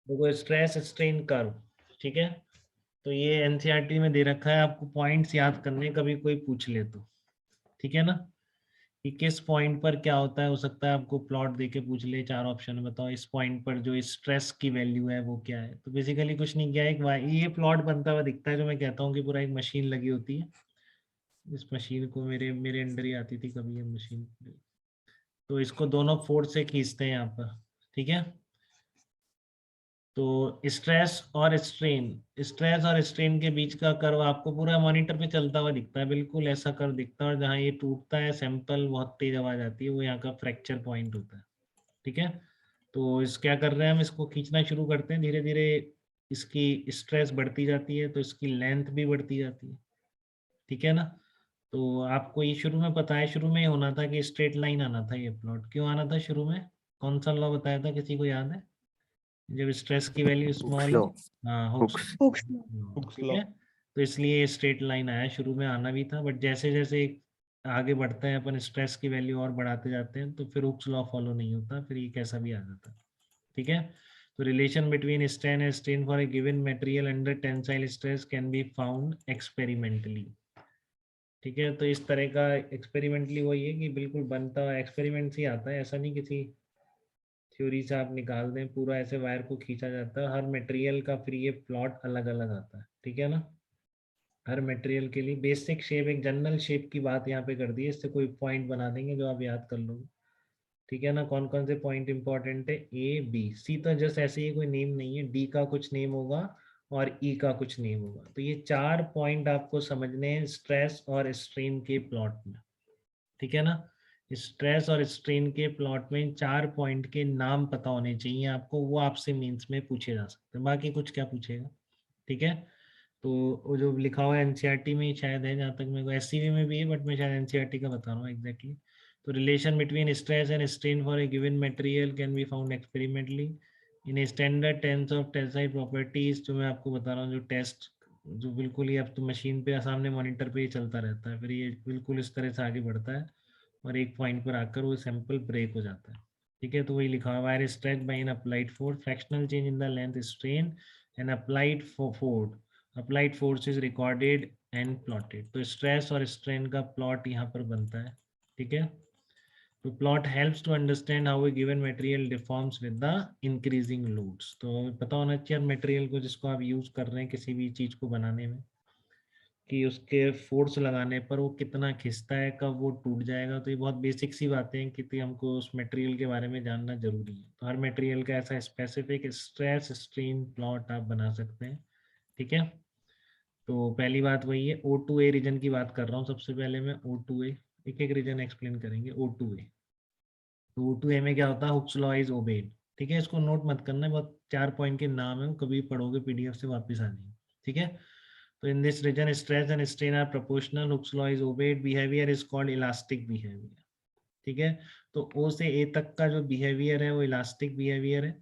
देखो stress strain curve, ठीक है। तो ये एनसीईआरटी में दे रखा है, आपको पॉइंट्स याद करने, कभी कोई पूछ ले तो, ठीक है ना, कि किस पॉइंट पर क्या होता है। हो सकता है आपको प्लॉट देके पूछ ले, 4 ऑप्शन बताओ इस पॉइंट पर जो स्ट्रेस की वैल्यू है वो क्या है। तो बेसिकली कुछ नहीं किया, एक ये प्लॉट बनता हुआ दिखता है, जो मैं कहता हूँ कि पूरा एक मशीन लगी होती है। इस मशीन को मेरे मेरे अंडर ही आती थी कभी ये मशीन। तो इसको दोनों फोर्स से खींचते हैं यहाँ पर, ठीक है। तो स्ट्रेस और स्ट्रेन के बीच का कर्व आपको पूरा मॉनिटर पे चलता हुआ दिखता है, बिल्कुल ऐसा कर्व दिखता है। और जहाँ ये टूटता है, सैंपल बहुत तेज आवाज आती है, वो यहाँ का फ्रैक्चर पॉइंट होता है, ठीक है। तो इस क्या कर रहे हैं हम, इसको खींचना शुरू करते हैं धीरे धीरे। इसकी स्ट्रेस बढ़ती जाती है तो इसकी लेंथ भी बढ़ती जाती है, ठीक है ना। तो आपको ये शुरू में पता है, शुरू में ये होना था कि स्ट्रेट लाइन आना था। ये प्लॉट क्यों आना था शुरू में, कौन सा लॉ बताया था, किसी को याद है? जब स्ट्रेस की वैल्यू हुक्स स्मॉल लॉ। हो, हाँ हुक्स, हुक्स हुक्स ठीक लॉ। है। तो इसलिए स्ट्रेट लाइन आया, शुरू में आना भी था, बट जैसे जैसे आगे बढ़ते हैं अपन, स्ट्रेस की वैल्यू और बढ़ाते जाते हैं, तो फिर हुक्स लॉ फॉलो नहीं होता, फिर ये कैसा भी आ जाता है, ठीक है। तो relation between strain and strain for a given material under tensile stress can be found experimentally, ठीक है। तो इस तरह का एक्सपेरिमेंटली वही है कि बिल्कुल बनता हुआ एक्सपेरिमेंट से आता है, ऐसा नहीं किसी थ्योरी से आप निकाल दें। पूरा ऐसे वायर को खींचा जाता है, हर मटेरियल का फिर ये प्लॉट अलग अलग आता है, ठीक है ना। हर मटेरियल के लिए बेसिक शेप, एक जनरल शेप की बात यहाँ पे कर दी है, इससे कोई पॉइंट बना देंगे जो आप याद कर लोगे, ठीक है ना। कौन कौन से पॉइंट इंपॉर्टेंट है, ए बी सी तो जस्ट ऐसे ही कोई नेम नहीं है, डी का कुछ नेम होगा और ई का कुछ नेम होगा। तो ये 4 पॉइंट आपको समझने हैं स्ट्रेस और स्ट्रेन के प्लॉट में, ठीक है ना। स्ट्रेस और स्ट्रेन के प्लॉट में 4 पॉइंट के नाम पता होने चाहिए आपको, वो आपसे मीन्स में पूछे जा सकते हैं, बाकी कुछ क्या पूछेगा, ठीक है। तो वो जो लिखा हुआ है एनसीईआरटी में ही शायद है, जहाँ तक मेरे को एससीवी में भी है, बट मैं शायद एनसीईआरटी का बता रहा हूँ एग्जैक्टली। तो relation between stress and strain for a given material can be found experimentally in standard tests of tensile properties, जो मैं आपको बता रहा हूँ, जो टेस्ट जो बिल्कुल ही अब तो मशीन पे सामने मॉनिटर पे ही चलता रहता है, फिर ये बिल्कुल इस तरह से आगे बढ़ता है और एक पॉइंट पर आकर वो सैंपल ब्रेक हो जाता है, ठीक है। तो वही लिखा हुआ है, wire stretch by an applied force, fractional change in the length strain and applied force is recorded and plotted. तो स्ट्रेस और स्ट्रेन का प्लॉट यहाँ पर बनता है, ठीक है। तो plot helps to understand how a given material deforms with the increasing loads. तो पता होना चाहिए मटेरियल को जिसको आप यूज कर रहे हैं किसी भी चीज को बनाने में, कि उसके फोर्स लगाने पर वो कितना खिंचता है, कब वो टूट जाएगा। तो ये बहुत बेसिक सी बातें हैं कि हमको उस मटेरियल के बारे में जानना जरूरी है। तो हर मटेरियल का ऐसा स्पेसिफिक स्ट्रेस स्ट्रेन प्लॉट आप बना सकते हैं, ठीक है। तो पहली बात वही है, O2A रीजन की बात कर रहा हूँ सबसे पहले मैं। O2A, एक एक रीजन एक्सप्लेन करेंगे। O2A, तो O2A में क्या होता है, हुक्स लॉ इज ओबेड, ठीक है। इसको नोट मत करना, बहुत 4 पॉइंट के नाम है, कभी पढ़ोगे पीडीएफ से वापस आ जाएंगे, ठीक है। तो in this region stress and strain are proportional, Hooke's law is obeyed, behavior is called elastic behavior, ठीक है। तो O से A तक का जो बिहेवियर है वो इलास्टिक बिहेवियर है।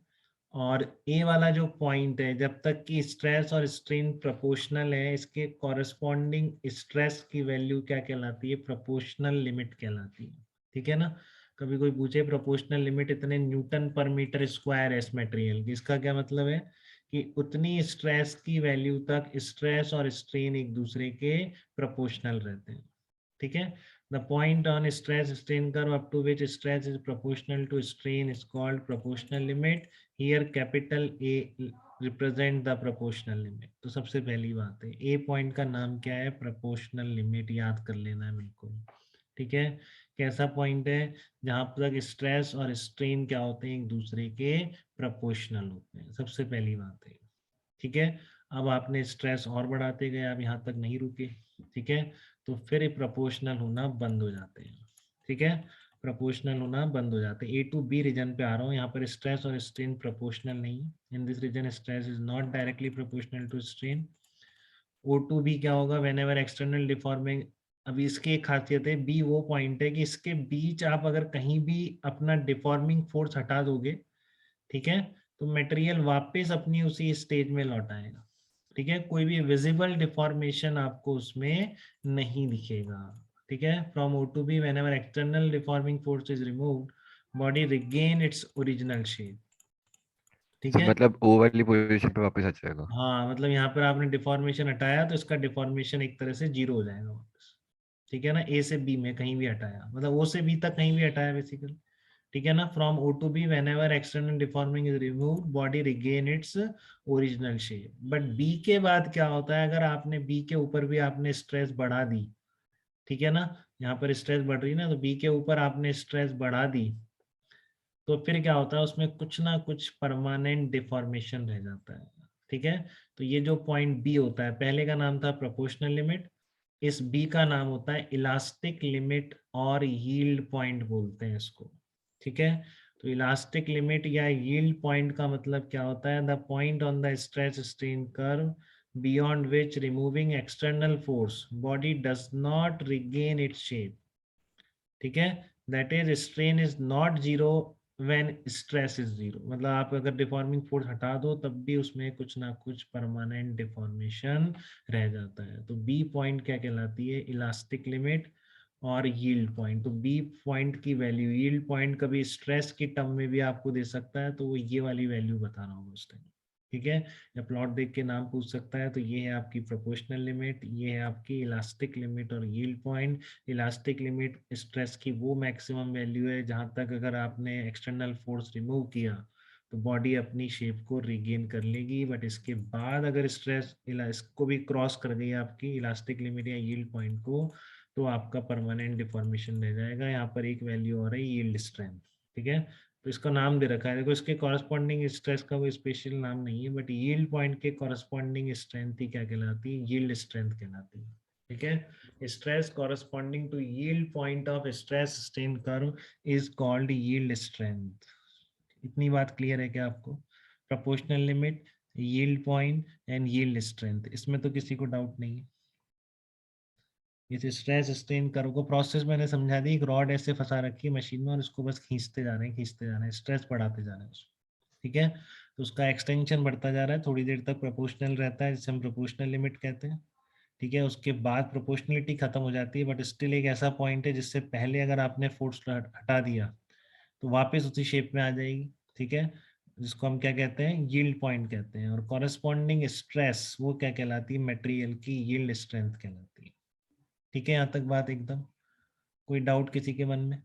और ए वाला जो पॉइंट है, जब तक कि स्ट्रेस और स्ट्रेन प्रोपोर्शनल है, इसके कॉरेस्पॉन्डिंग स्ट्रेस की वैल्यू क्या कहलाती है, प्रोपोर्शनल लिमिट कहलाती है, ठीक है ना। कभी कोई पूछे प्रोपोर्शनल लिमिट इतने न्यूटन पर मीटर स्क्वायर है इस मटेरियल की, इसका क्या मतलब है कि उतनी स्ट्रेस की वैल्यू तक स्ट्रेस और स्ट्रेन एक दूसरे के प्रोपोर्शनल रहते हैं, ठीक है। The point on stress strain curve up to which stress is proportional to strain is called proportional limit. Here capital A represent the proportional limit. तो सबसे पहली बात है, A पॉइंट का नाम क्या है, proportional limit, याद कर लेना है बिल्कुल, ठीक है। कैसा पॉइंट है, जहां तक स्ट्रेस और स्ट्रेन क्या होते हैं, एक दूसरे के प्रोपोर्शनल होते हैं, सबसे पहली बात है, ठीक है। अब आपने स्ट्रेस और बढ़ाते गए, आप यहाँ तक नहीं रुके, ठीक है। तो फिर ये प्रोपोर्शनल होना बंद हो जाते हैं, ठीक है। प्रोपोर्शनल होना बंद हो जाते हैं। ए टू बी रीजन पे आ रहा हूँ, यहाँ पर स्ट्रेस और स्ट्रेन प्रोपोर्शनल नहीं है। In this region stress is not directly proportional to strain. O to B क्या होगा, वेन एवर एक्सटर्नल डिफॉर्मिंग। अभी इसकी एक खासियत है, बी वो पॉइंट है कि इसके बीच आप अगर कहीं भी अपना डिफॉर्मिंग फोर्स हटा दोगे, ठीक है, तो मटेरियल वापस अपनी उसी स्टेज में लौट आएगा, ठीक है। कोई भी विजिबल डिफॉर्मेशन आपको उसमें नहीं दिखेगा, ठीक है। From O to B whenever external deforming force is removed, body regain its original shape. ठीक सब है। मतलब ओ वाली पोजीशन पे वापस आ जाएगा। हाँ मतलब यहाँ पर आपने डिफॉर्मेशन हटाया तो इसका डिफॉर्मेशन एक तरह से जीरो हो जाएगा वापस। ठीक है ना, ए से बी में कहीं भी हटाया, मतलब ओ से बी तक कहीं भी हटाया बेसिकली। ठीक है ना, from O to B whenever external deforming is remove body regain its original shape. But B के बाद क्या होता है, अगर आपने बी के ऊपर भी आपने स्ट्रेस बढ़ा दी, ठीक है ना, यहाँ पर स्ट्रेस बढ़ रही है ना, तो बी के ऊपर आपने स्ट्रेस बढ़ा दी, तो फिर क्या होता है उसमें कुछ ना कुछ परमानेंट डिफॉर्मेशन रह जाता है। ठीक है, तो ये जो पॉइंट बी होता है, पहले का नाम था प्रोपोर्शनल लिमिट, इस बी का नाम होता है इलास्टिक लिमिट और यील्ड पॉइंट बोलते हैं इसको। ठीक है, तो इलास्टिक लिमिट या यील्ड पॉइंट का मतलब क्या होता है, the point on the stress strain curve beyond which removing external force body does not regain its shape। ठीक है, that is strain is not zero when stress is zero, मतलब आप अगर डिफॉर्मिंग फोर्स हटा दो तब भी उसमें कुछ ना कुछ परमानेंट डिफॉर्मेशन रह जाता है। तो बी पॉइंट क्या कहलाती है, इलास्टिक लिमिट और यील्ड पॉइंट। तो बी पॉइंट की वैल्यू, यील्ड पॉइंट कभी स्ट्रेस की टर्म में भी आपको दे सकता है, तो वो ये वाली वैल्यू बता रहा होगा उस टाइम। ठीक है, या प्लॉट देख के नाम पूछ सकता है। तो ये है आपकी प्रोपोर्शनल लिमिट, ये है आपकी इलास्टिक लिमिट और yield point. Elastic limit stress की वो मैक्सिमम वैल्यू है जहां तक अगर आपने एक्सटर्नल फोर्स रिमूव किया तो बॉडी अपनी शेप को रिगेन कर लेगी, बट इसके बाद अगर स्ट्रेस इसको भी क्रॉस कर गई आपकी इलास्टिक लिमिट या यील्ड पॉइंट को, तो आपका परमानेंट डिफॉर्मेशन रह जाएगा। यहाँ पर एक वैल्यू और है यील्ड स्ट्रेंथ। ठीक है, तो इसका नाम दे रखा है, देखो इसके कॉरस्पॉन्डिंग स्ट्रेस का कोई स्पेशल नाम नहीं है, बट यील्ड पॉइंट के कॉरस्पॉन्डिंग स्ट्रेंथ ही क्या कहलाती है, यील्ड स्ट्रेंथ कहलाती है। ठीक है, stress corresponding to yield point of stress strain curve is called yield strength. इतनी बात क्लियर है क्या आपको, proportional limit, yield point and yield strength, इसमें तो किसी को डाउट नहीं है। इस स्ट्रेस स्ट्रेन कर्व को प्रोसेस मैंने समझा दी, एक रॉड ऐसे फंसा रखी है मशीन में और उसको बस खींचते जा रहे हैं, खींचते जा रहे हैं, स्ट्रेस बढ़ाते जा रहे हैं उसको। ठीक है, तो उसका एक्सटेंशन बढ़ता जा रहा है, थोड़ी देर तक प्रोपोर्शनल रहता है जिसे हम प्रोपोर्शनल लिमिट कहते हैं। ठीक है, उसके बाद प्रोपोर्शनलिटी खत्म हो जाती है, बट स्टिल एक ऐसा पॉइंट है जिससे पहले अगर आपने फोर्स हटा दिया तो वापस उसी शेप में आ जाएगी। ठीक है, जिसको हम क्या कहते हैं, यील्ड पॉइंट कहते हैं। और कॉरेस्पॉन्डिंग स्ट्रेस वो क्या कहलाती है, मटेरियल की यील्ड स्ट्रेंथ कहलाती है। ठीक है, यहाँ तक बात एकदम, कोई डाउट किसी के मन में?